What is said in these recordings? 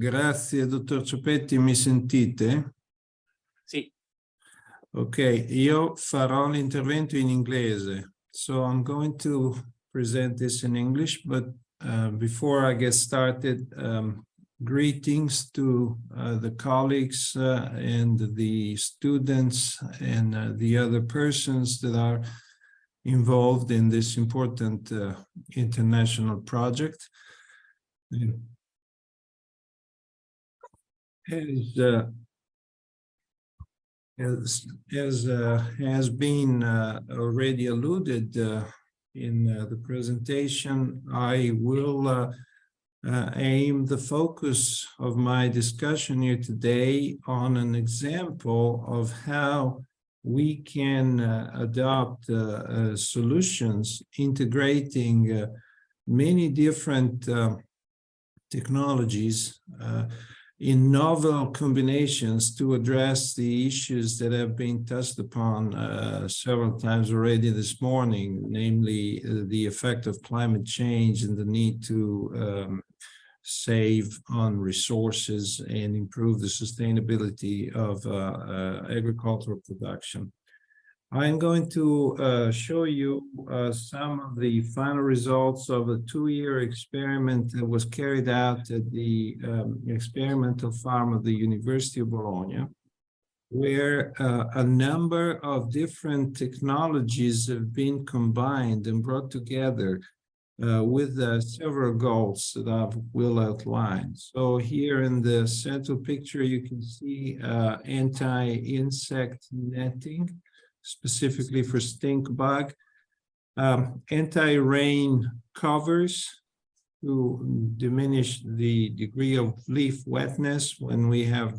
Grazie, dottor Ciopetti. Mi sentite? Sì. Ok, io farò l'intervento in inglese. So I'm going to present this in English, but before I get started, greetings to the colleagues and the students and the other persons that are involved in this important international project. As has been already alluded in the presentation, I will aim the focus of my discussion here today on an example of how we can adopt solutions integrating many different technologies in novel combinations to address the issues that have been touched upon several times already this morning, namely the effect of climate change and the need to save on resources and improve the sustainability of agricultural production. I'm going to show you some of the final results of a two-year experiment that was carried out at the experimental farm of the University of Bologna, where a number of different technologies have been combined and brought together with several goals that I will outline. So here in the central picture, you can see anti-insect netting, specifically for stink bug, anti-rain covers to diminish the degree of leaf wetness when we have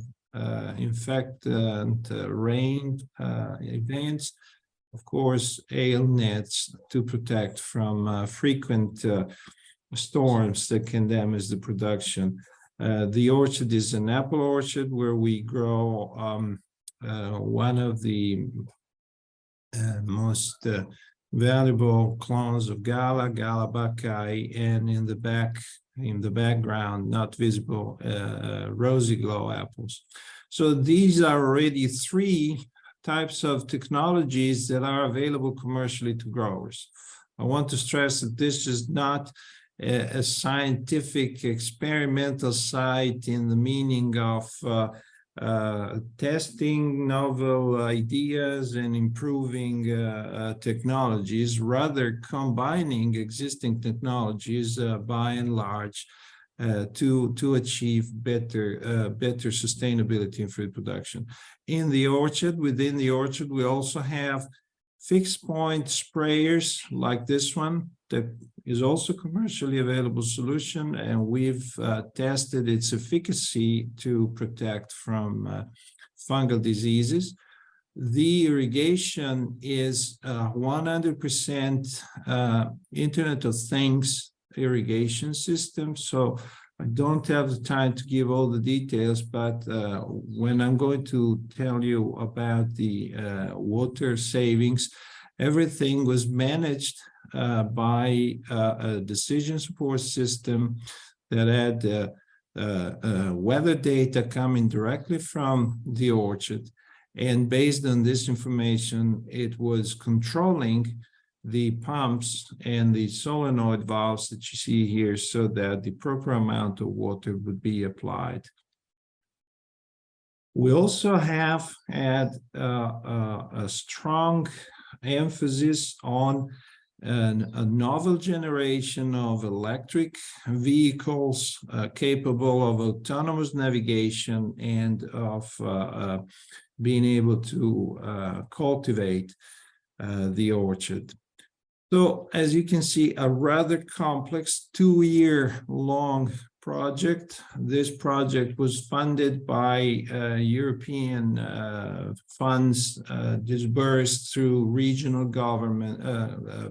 in fact rain events. Of course, hail nets to protect from frequent storms that can damage the production. The orchard is an apple orchard where we grow one of the most valuable clones of Gala Buckeye, and in the background, not visible, rosy glow apples. So these are already three types of technologies that are available commercially to growers. I want to stress that this is not a scientific experimental site in the meaning of testing novel ideas and improving technologies, rather combining existing technologies by and large to achieve better sustainability in food production. In the orchard, within the orchard, we also have fixed point sprayers like this one that is also commercially available solution, and we've tested its efficacy to protect from fungal diseases. The irrigation is 100% Internet of Things irrigation system. So I don't have the time to give all the details, but when I'm going to tell you about the water savings, everything was managed by a decision support system that had weather data coming directly from the orchard. And based on this information, it was controlling the pumps and the solenoid valves that you see here so that the proper amount of water would be applied. We also have had a strong emphasis on a novel generation of electric vehicles capable of autonomous navigation and of being able to cultivate the orchard. So, as you can see, a rather complex two-year-long project. This project was funded by European funds disbursed through regional government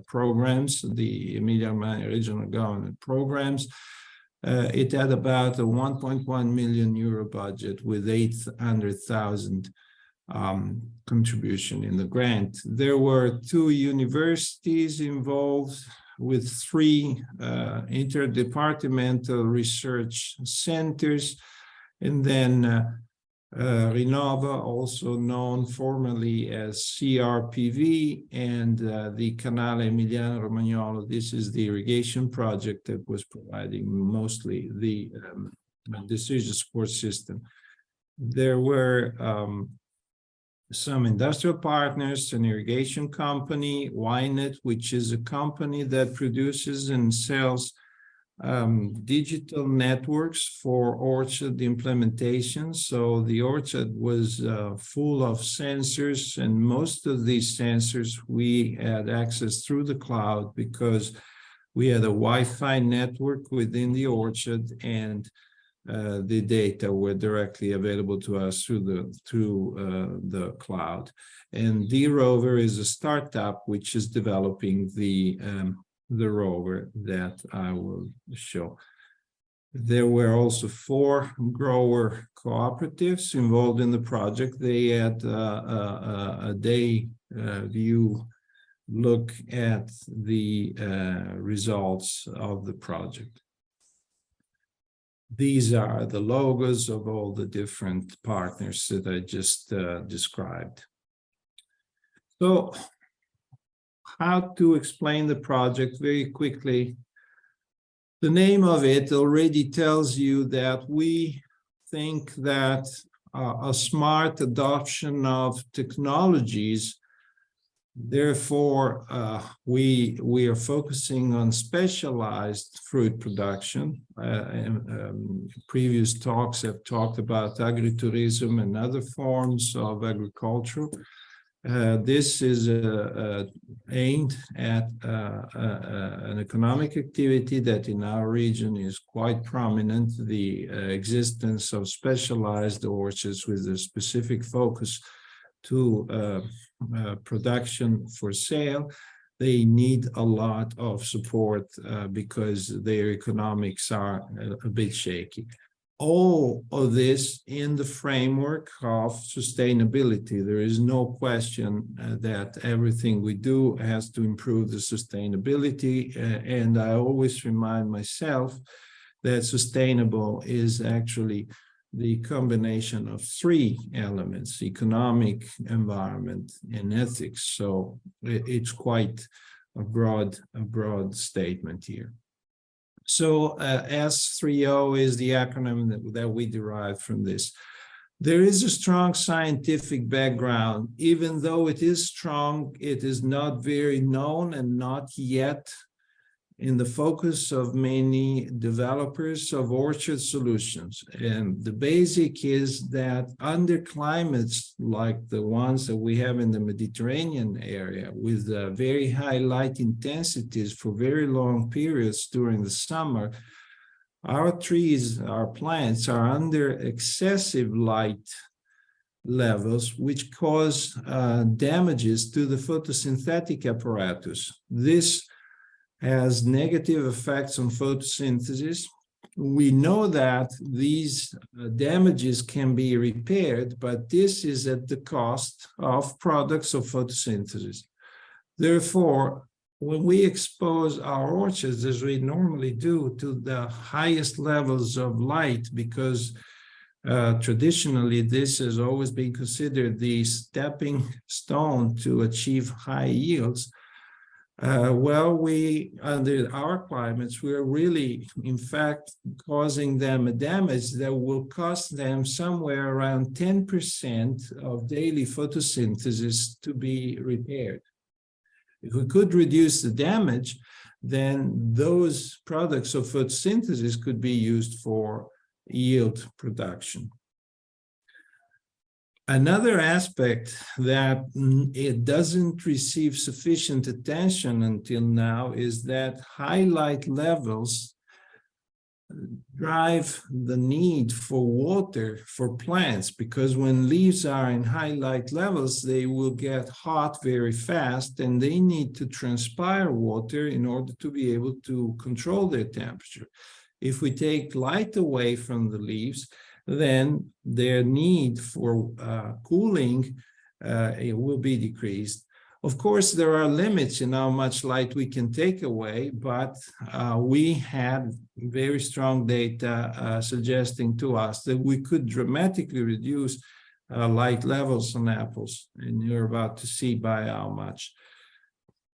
programs, the Emilia-Romagna regional government programs. It had about a 1.1 million euro budget with 800,000 contribution in the grant. There were 2 universities involved with 3 interdepartmental research centers And then Renova, also known formerly as CRPV, and the Canale Emiliano-Romagnolo. This is the irrigation project that was providing mostly the decision support system. There were some industrial partners, an irrigation company, Wynet, which is a company that produces and sells digital networks for orchard implementation. So the orchard was full of sensors, and most of these sensors we had access through the cloud because we had a Wi-Fi network within the orchard, and the data were directly available to us through the cloud. And D-Rover is a startup which is developing the rover that I will show. There were also 4 grower cooperatives involved in the project. They had a day view look at the results of the project. These are the logos of all the different partners that I just described. So, how to explain the project very quickly. The name of it already tells you that we think that a smart adoption of technologies, therefore, we are focusing on specialized fruit production. Previous talks have talked about agritourism and other forms of agriculture. This is aimed at an economic activity that in our region is quite prominent, the existence of specialized orchards with a specific focus to production for sale. They need a lot of support because their economics are a bit shaky. All of this in the framework of sustainability. There is no question that everything we do has to improve the sustainability. And I always remind myself that sustainable is actually the combination of 3 elements: economic, environment, and ethics. So it's quite a broad statement here. So S3O is the acronym that we derived from this. There is a strong scientific background. Even though it is strong, it is not very known and not yet in the focus of many developers of orchard solutions. And the basic is that under climates like the ones that we have in the Mediterranean area, with very high light intensities for very long periods during the summer, our trees, our plants are under excessive light levels, which cause damages to the photosynthetic apparatus. This has negative effects on photosynthesis. We know that these damages can be repaired, but this is at the cost of products of photosynthesis. Therefore, when we expose our orchards, as we normally do, to the highest levels of light, because traditionally this has always been considered the stepping stone to achieve high yields, under our climates, we're really, in fact, causing them a damage that will cost them somewhere around 10% of daily photosynthesis to be repaired. If we could reduce the damage, then those products of photosynthesis could be used for yield production. Another aspect that it doesn't receive sufficient attention until now is that high light levels drive the need for water for plants, because when leaves are in high light levels, they will get hot very fast and they need to transpire water in order to be able to control their temperature. If we take light away from the leaves, then their need for cooling it will be decreased. Of course, there are limits in how much light we can take away, but we had very strong data suggesting to us that we could dramatically reduce light levels on apples, and you're about to see by how much.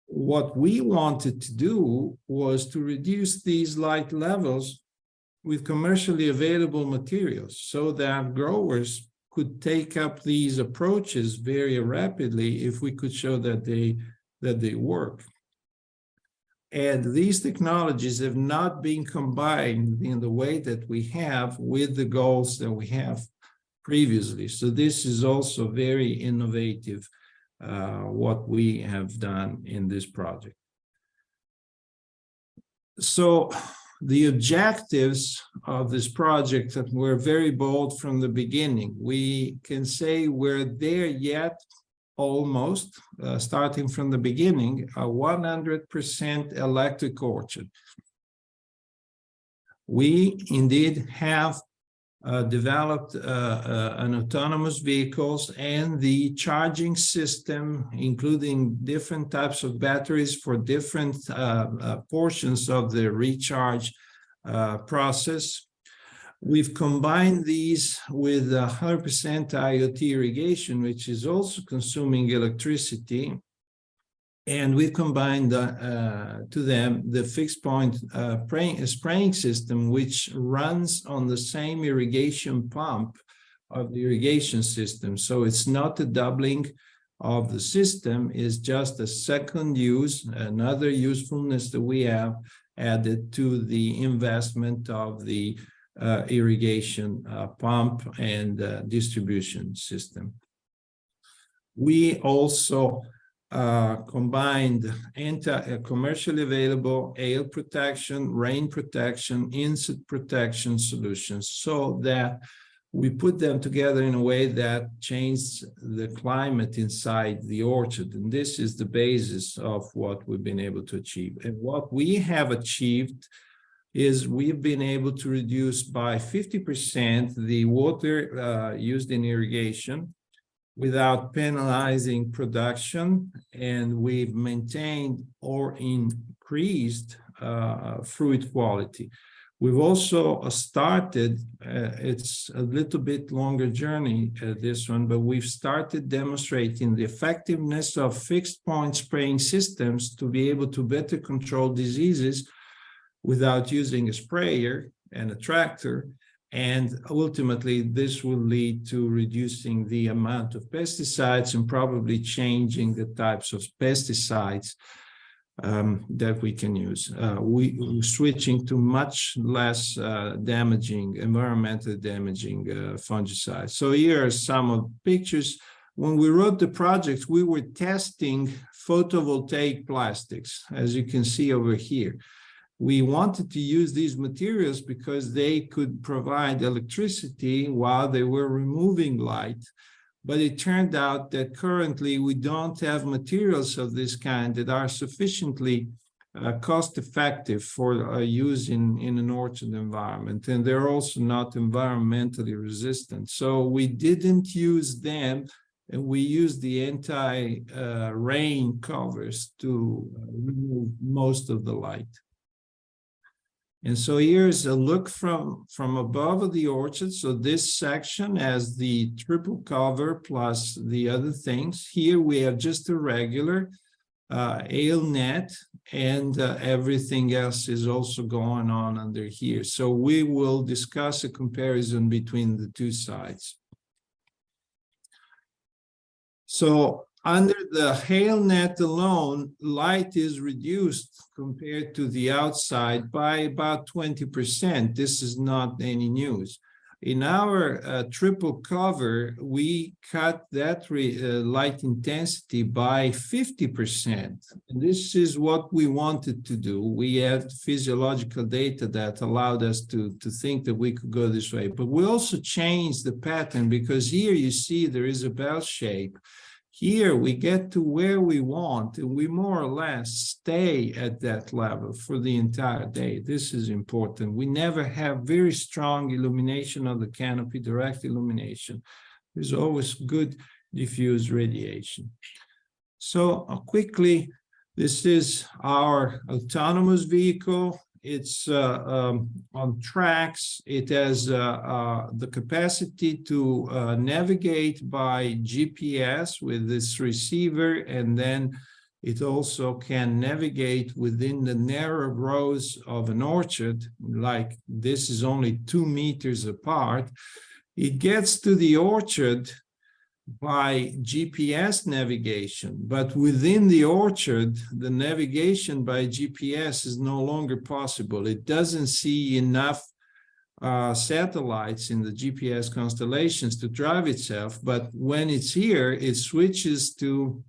What we wanted to do was to reduce these light levels with commercially available materials so that growers could take up these approaches very rapidly if we could show that they work. And these technologies have not been combined in the way that we have with the goals that we have previously. So this is also very innovative, what we have done in this project. So the objectives of this project that were very bold from the beginning. We can say we're there yet, almost, starting from the beginning, a 100% electric orchard. We indeed have developed an autonomous vehicles and the charging system, including different types of batteries for different portions of the recharge process. We've combined these with 100% IoT irrigation, which is also consuming electricity. And we combined to them the fixed point spraying system, which runs on the same irrigation pump of the irrigation system. So it's not a doubling of the system, it's just a second use, another usefulness that we have added to the investment of the irrigation pump and distribution system. We also combined commercially available hail protection, rain protection, insect protection solutions, so that we put them together in a way that changed the climate inside the orchard. And this is the basis of what we've been able to achieve. And what we have achieved is we've been able to reduce by 50% the water used in irrigation without penalizing production, and we've maintained or increased fruit quality. We've also started, it's a little bit longer journey, this one, but we've started demonstrating the effectiveness of fixed point spraying systems to be able to better control diseases without using a sprayer and a tractor. And ultimately, this will lead to reducing the amount of pesticides and probably changing the types of pesticides that we can use. We're switching to much less environmentally damaging fungicides. So here are some of the pictures. When we wrote the project, we were testing photovoltaic plastics, as you can see over here. We wanted to use these materials because they could provide electricity while they were removing light. But it turned out that currently we don't have materials of this kind that are sufficiently cost-effective for use in an orchard environment. And they're also not environmentally resistant. So we didn't use them, and we used the anti-rain covers to remove most of the light. And so here's a look from above of the orchard. So this section has the triple cover plus the other things. Here we have just a regular hail net, and everything else is also going on under here. So we will discuss a comparison between the two sides. So under the hail net alone, light is reduced compared to the outside by about 20%. This is not any news. In our triple cover, we cut that light intensity by 50%. And this is what we wanted to do. We had physiological data that allowed us to think that we could go this way. But we also changed the pattern, because here you see there is a bell shape. Here we get to where we want, and we more or less stay at that level for the entire day. This is important. We never have very strong illumination of the canopy, direct illumination. There's always good diffuse radiation. So quickly, this is our autonomous vehicle. It's on tracks. It has the capacity to navigate by GPS with this receiver, and then it also can navigate within the narrow rows of an orchard, like this is only 2 meters apart. It gets to the orchard by GPS navigation, but within the orchard, the navigation by GPS is no longer possible. It doesn't see enough satellites in the GPS constellations to drive itself, but when it's here, it switches to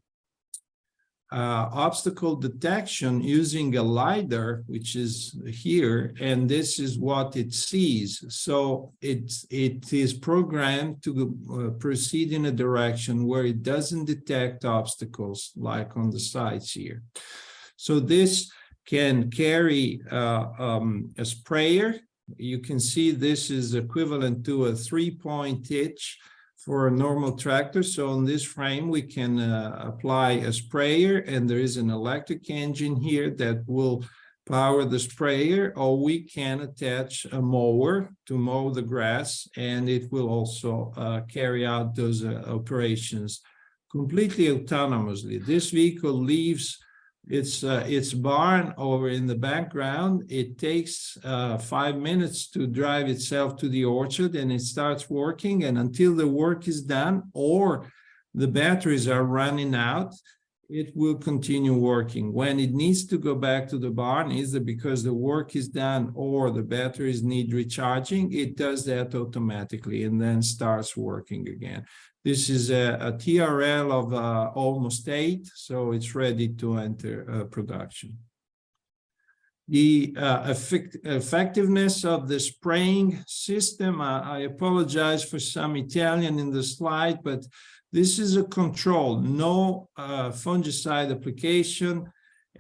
obstacle detection using a LiDAR, which is here, and this is what it sees. So it is programmed to proceed in a direction where it doesn't detect obstacles like on the sides here. So this can carry a sprayer. You can see this is equivalent to a 3-point hitch for a normal tractor. So on this frame, we can apply a sprayer, and there is an electric engine here that will power the sprayer, or we can attach a mower to mow the grass, and it will also carry out those operations completely autonomously. This vehicle leaves its barn over in the background. It takes 5 minutes to drive itself to the orchard, and it starts working, and until the work is done or the batteries are running out, it will continue working. When it needs to go back to the barn, either because the work is done or the batteries need recharging, it does that automatically and then starts working again. This is a TRL of almost 8, so it's ready to enter production. The effectiveness of the spraying system, I apologize for some Italian in the slide, but this is a control, no fungicide application.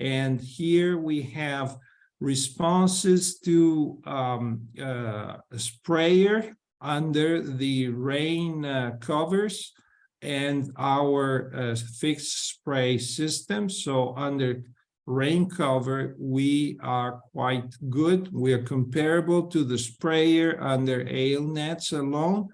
And here we have responses to a sprayer under the rain covers and our fixed spray system. So under rain cover, we are quite good. We are comparable to the sprayer under hail nets alone.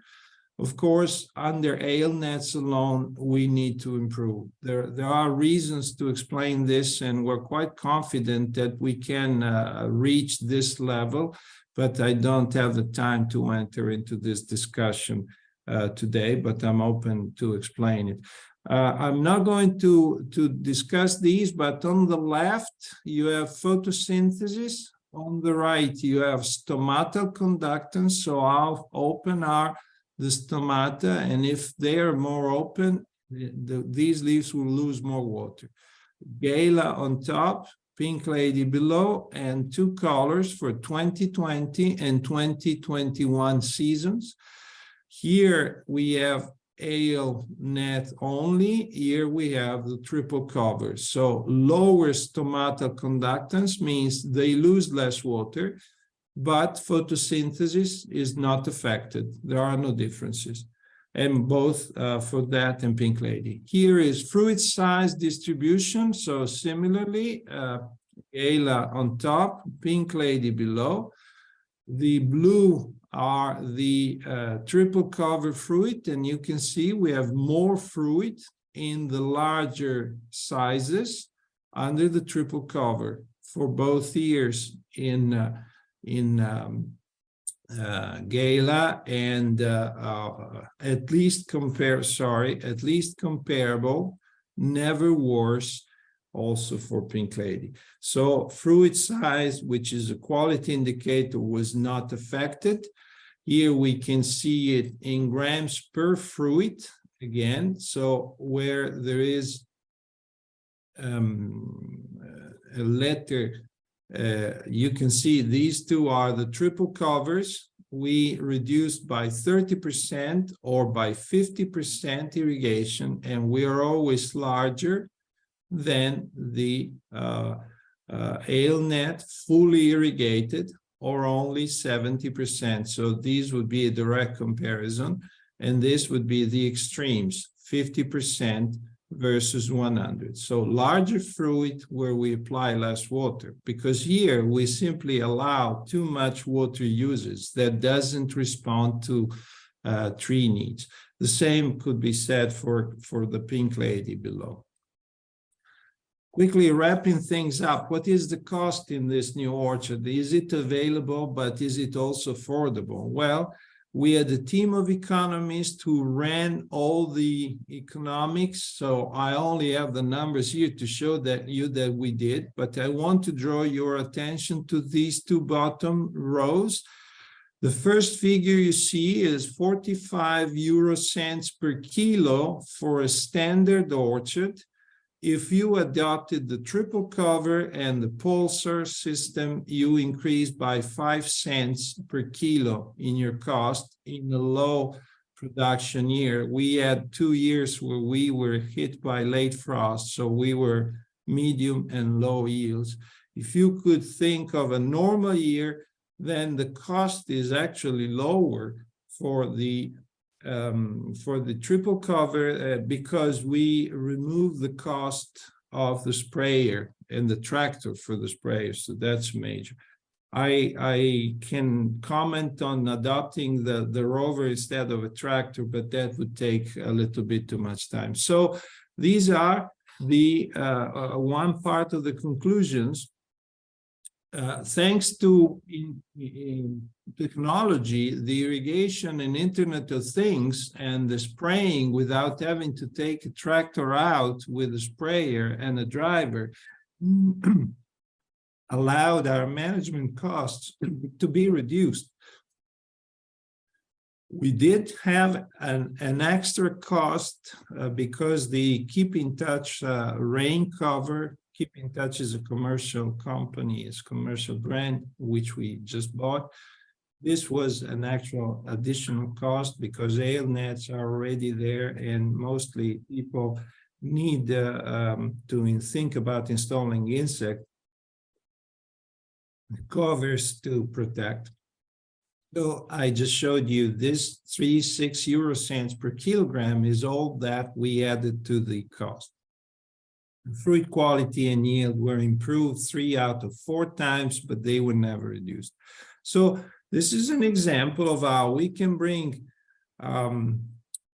Of course, under hail nets alone, we need to improve. There are reasons to explain this, and we're quite confident that we can reach this level, but I don't have the time to enter into this discussion today, but I'm open to explain it. I'm not going to discuss these, but on the left, you have photosynthesis. On the right, you have stomatal conductance. So how open are the stomata? And if they are more open, these leaves will lose more water. Gala on top, Pink Lady below, and 2 colors for 2020 and 2021 seasons. Here we have hail net only. Here we have the triple cover. So lower stomatal conductance means they lose less water, but photosynthesis is not affected. There are no differences. And both for that and Pink Lady. Here is fruit size distribution. So similarly, Gala on top, Pink Lady below. The blue are the triple cover fruit, and you can see we have more fruit in the larger sizes under the triple cover for both ears in Gala, and at least comparable, never worse, also for Pink Lady. So fruit size, which is a quality indicator, was not affected. Here we can see it in grams per fruit again. So where there is a letter, you can see these two are the triple covers. We reduced by 30% or by 50% irrigation, and we are always larger than the hail net fully irrigated, or only 70%. So these would be a direct comparison, and this would be the extremes, 50% versus 100. So larger fruit where we apply less water, because here we simply allow too much water usage that doesn't respond to tree needs. The same could be said for the pink lady below. Quickly wrapping things up, what is the cost in this new orchard? Is it available, but is it also affordable? Well, we had a team of economists who ran all the economics, so I only have the numbers here to show that we did, but I want to draw your attention to these two bottom rows. The first figure you see is 45 euro cents per kilo for a standard orchard. If you adopted the triple cover and the pulsar system, you increase by 5 cents per kilo in your cost in a low production year. We had 2 years where we were hit by late frost, so we were medium and low yields. If you could think of a normal year, then the cost is actually lower for the triple cover because we remove the cost of the sprayer and the tractor for the sprayer, so that's major. I can comment on adopting the rover instead of a tractor, but that would take a little bit too much time. So these are the one part of the conclusions. Thanks to technology, the irrigation and Internet of Things and the spraying without having to take a tractor out with a sprayer and a driver allowed our management costs to be reduced. We did have an extra cost because the Keep in Touch rain cover. Keep in Touch is a commercial company, it's a commercial brand, which we just bought. This was an actual additional cost because hail nets are already there, and mostly people need to think about installing insect covers to protect. So I just showed you this 6 euro cents per kilogram is all that we added to the cost. Fruit quality and yield were improved 3 out of 4 times, but they were never reduced. So this is an example of how we can bring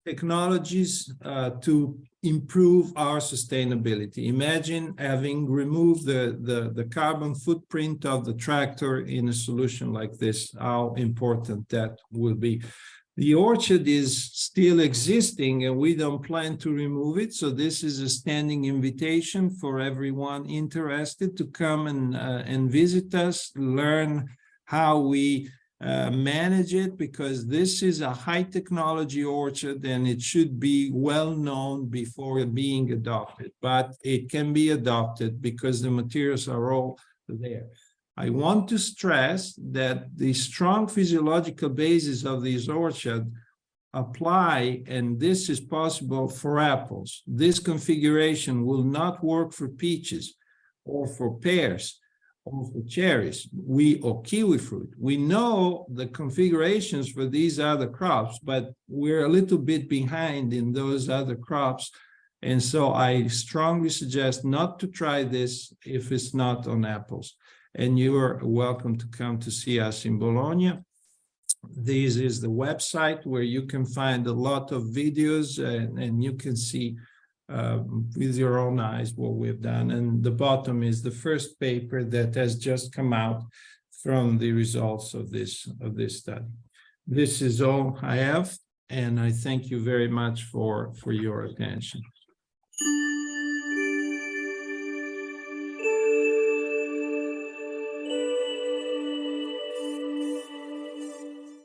technologies to improve our sustainability. Imagine having removed the carbon footprint of the tractor in a solution like this, how important that will be. The orchard is still existing and we don't plan to remove it. So this is a standing invitation for everyone interested to come and visit us, learn how we manage it, because this is a high technology orchard and it should be well known before being adopted, but it can be adopted because the materials are all there. I want to stress that the strong physiological basis of this orchard apply, and this is possible for apples. This configuration will not work for peaches or for pears or for cherries or kiwi fruit. We know the configurations for these other crops, but we're a little bit behind in those other crops. And so I strongly suggest not to try this if it's not on apples. And you are welcome to come to see us in Bologna. This is the website where you can find a lot of videos and you can see with your own eyes what we've done. And the bottom is the first paper that has just come out from the results of this study. This is all I have, and I thank you very much for your attention.